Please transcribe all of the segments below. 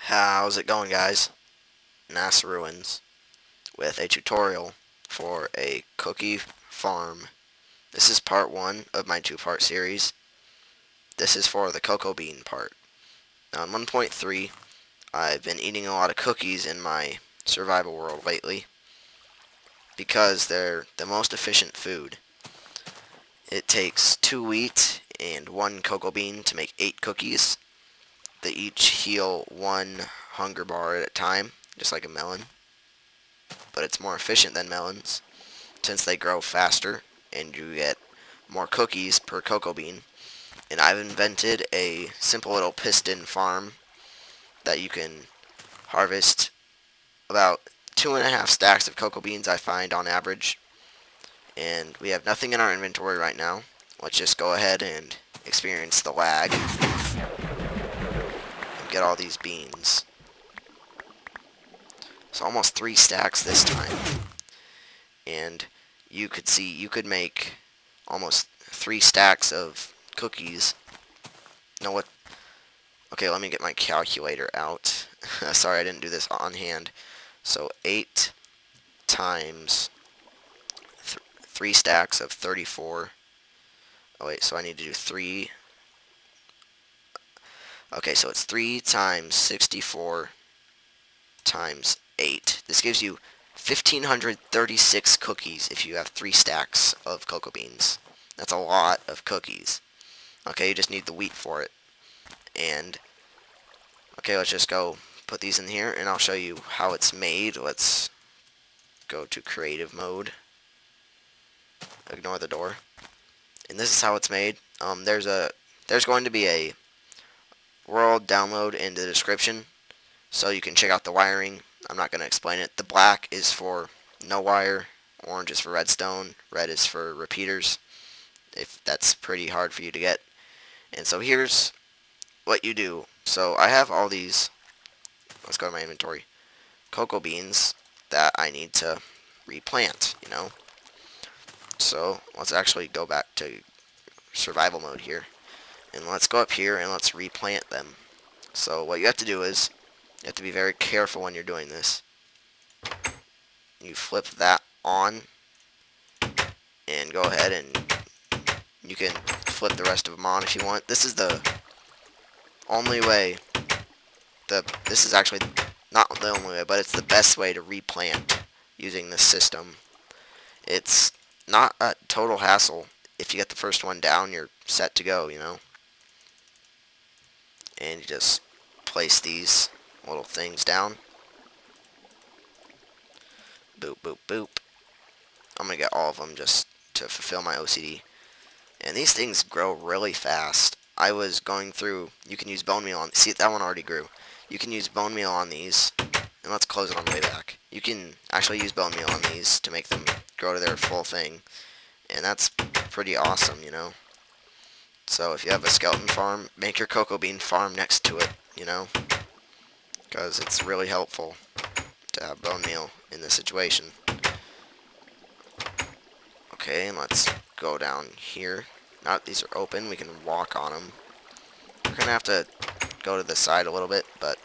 How's it going, guys? Nasaruinz with a tutorial for a cookie farm. This is part 1 of my 2-part series. This is for the cocoa bean part. Now in 1.3, I've been eating a lot of cookies in my survival world lately because they're the most efficient food. It takes 2 wheat and 1 cocoa bean to make 8 cookies. They each heal 1 hunger bar at a time, just like a melon. But it's more efficient than melons, since they grow faster, and you get more cookies per cocoa bean. And I've invented a simple little piston farm that you can harvest about 2.5 stacks of cocoa beans, I find, on average. And we have nothing in our inventory right now. Let's just go ahead and experience the lag. Get all these beans. So almost 3 stacks this time. And you could see you could make almost 3 stacks of cookies. No, what? Okay, let me get my calculator out. Sorry, I didn't do this on hand. So 8 times 3 stacks of 34. Oh wait, so I need to do 3. Okay, so it's 3 times 64 times 8. This gives you 1,536 cookies if you have 3 stacks of cocoa beans. That's a lot of cookies. Okay, you just need the wheat for it. And, okay, let's just go put these in here, and I'll show you how it's made. Let's go to creative mode. Ignore the door. And this is how it's made. There's going to be a world download in the description, so you can check out the wiring. I'm not going to explain it. The black is for no wire, orange is for redstone, red is for repeaters, if that's pretty hard for you to get. And so here's what you do. So I have all these, let's go to my inventory, cocoa beans that I need to replant, you know. So let's actually go back to survival mode here. And let's go up here and let's replant them. So what you have to do is, you have to be very careful when you're doing this. You flip that on, and go ahead and you can flip the rest of them on if you want. This is the only way, this is actually not the only way, but it's the best way to replant using this system. It's not a total hassle. If you get the first one down, you're set to go, you know. And you just place these little things down. Boop, boop, boop. I'm going to get all of them just to fulfill my OCD. And these things grow really fast. I was going through, you can use bone meal on, see, that one already grew. You can use bone meal on these, and let's close it on the way back. You can actually use bone meal on these to make them grow to their full thing. And that's pretty awesome, you know. So if you have a skeleton farm, make your cocoa bean farm next to it, you know, because it's really helpful to have bone meal in this situation. Okay, and let's go down here. Now that these are open, we can walk on them. We're going to have to go to the side a little bit, but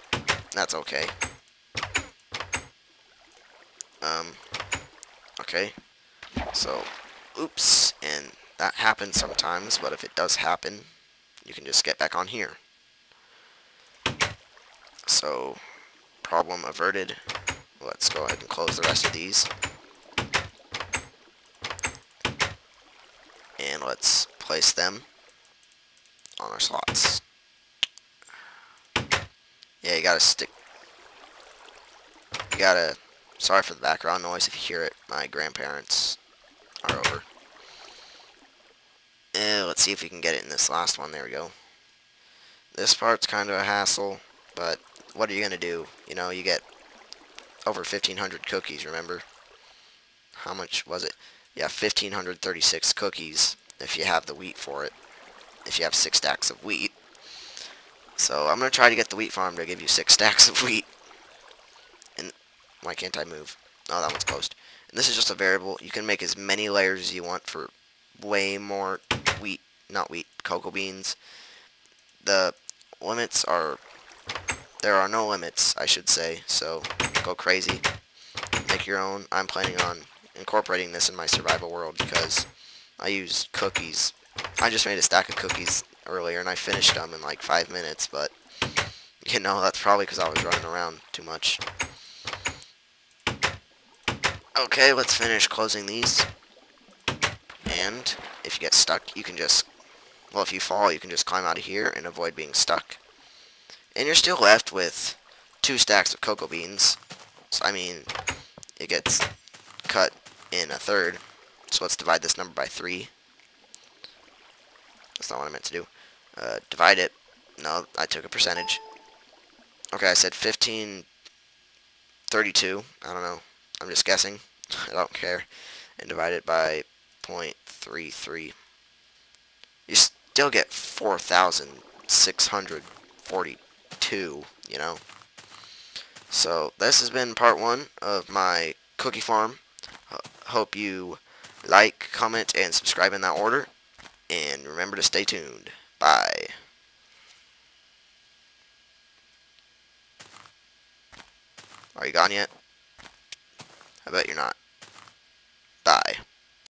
that's okay. Okay, so, oops, and that happens sometimes, but if it does happen, you can just get back on here. So, problem averted. Let's go ahead and close the rest of these. And let's place them on our slots. Yeah, you gotta stick. You gotta. Sorry for the background noise if you hear it. My grandparents are over. Let's see if we can get it in this last one. There we go. This part's kind of a hassle, but what are you going to do? You know, you get over 1,500 cookies, remember? How much was it? Yeah, 1,536 cookies if you have the wheat for it. If you have 6 stacks of wheat. So I'm going to try to get the wheat farm to give you 6 stacks of wheat. And why can't I move? Oh, that one's closed. And this is just a variable. You can make as many layers as you want for way more cocoa beans. The limits are There are no limits, I should say, so go crazy. Make your own. I'm planning on incorporating this in my survival world because I use cookies. I just made a stack of cookies earlier and I finished them in like 5 minutes, but you know, that's probably because I was running around too much. Okay, let's finish closing these. And if you get stuck, you can just, well, if you fall, you can just climb out of here and avoid being stuck. And you're still left with 2 stacks of cocoa beans. So, I mean, it gets cut in a third. So let's divide this number by 3. That's not what I meant to do. Divide it. No, I took a percentage. Okay, I said 1532. I don't know. I'm just guessing. I don't care. And divide it by 0.33. You still get 4,642, you know. So this has been part 1 of my cookie farm. Hope you like, comment, and subscribe in that order. And remember to stay tuned. Bye. Are you gone yet? I bet you're not.